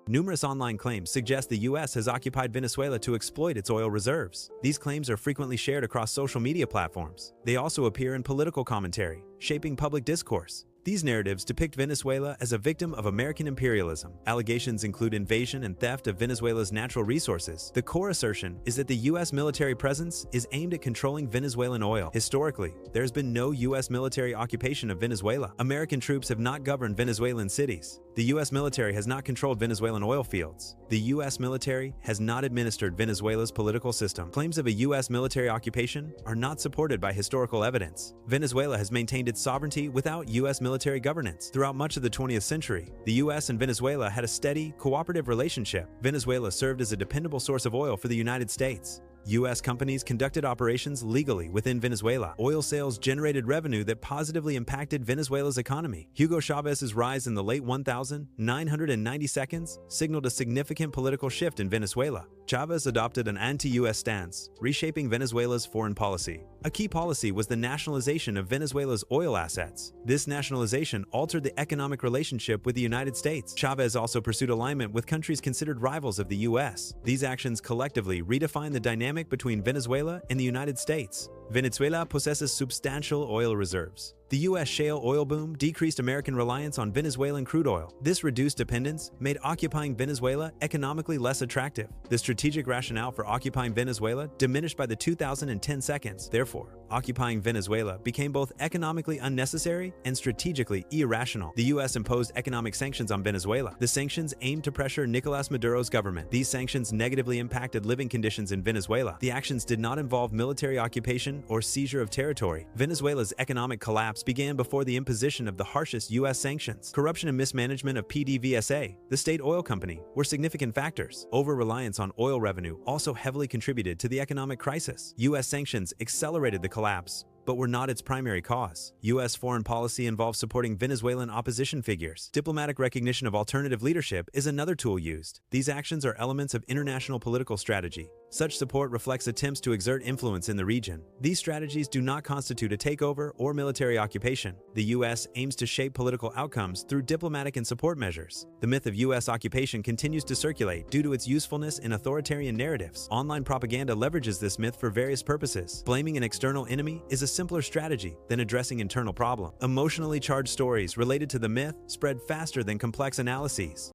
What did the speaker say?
Numerous online claims suggest the US has occupied Venezuela to exploit its oil reserves. These claims are frequently shared across social media platforms. They also appear in political commentary, shaping public discourse. These narratives depict Venezuela as a victim of American imperialism. Allegations include invasion and theft of Venezuela's natural resources. The core assertion is that the U.S. military presence is aimed at controlling Venezuelan oil. Historically, there has been no U.S. military occupation of Venezuela. American troops have not governed Venezuelan cities. The U.S. military has not controlled Venezuelan oil fields. The U.S. military has not administered Venezuela's political system. Claims of a U.S. military occupation are not supported by historical evidence. Venezuela has maintained its sovereignty without U.S. military governance. Throughout much of the 20th century, the U.S. and Venezuela had a steady, cooperative relationship. Venezuela served as a dependable source of oil for the United States. U.S. companies conducted operations legally within Venezuela. Oil sales generated revenue that positively impacted Venezuela's economy. Hugo Chávez's rise in the late 1990s signaled a significant political shift in Venezuela. Chávez adopted an anti-U.S. stance, reshaping Venezuela's foreign policy. A key policy was the nationalization of Venezuela's oil assets. This nationalization altered the economic relationship with the United States. Chávez also pursued alignment with countries considered rivals of the U.S. These actions collectively redefined the dynamic between Venezuela and the United States. Venezuela possesses substantial oil reserves. The U.S. shale oil boom decreased American reliance on Venezuelan crude oil. This reduced dependence made occupying Venezuela economically less attractive. The strategic rationale for occupying Venezuela diminished by the 2010 seconds. Therefore, occupying Venezuela became both economically unnecessary and strategically irrational. The U.S. imposed economic sanctions on Venezuela. The sanctions aimed to pressure Nicolás Maduro's government. These sanctions negatively impacted living conditions in Venezuela. The actions did not involve military occupation or seizure of territory. Venezuela's economic collapse began before the imposition of the harshest U.S. sanctions. Corruption and mismanagement of PDVSA, the state oil company, were significant factors. Over-reliance on oil revenue also heavily contributed to the economic crisis. U.S. sanctions accelerated the collapse, but were not its primary cause. U.S. foreign policy involved supporting Venezuelan opposition figures. Diplomatic recognition of alternative leadership is another tool used. These actions are elements of international political strategy. Such support reflects attempts to exert influence in the region. These strategies do not constitute a takeover or military occupation. The U.S. aims to shape political outcomes through diplomatic and support measures. The myth of U.S. occupation continues to circulate due to its usefulness in authoritarian narratives. Online propaganda leverages this myth for various purposes. Blaming an external enemy is a simpler strategy than addressing internal problems. Emotionally charged stories related to the myth spread faster than complex analyses.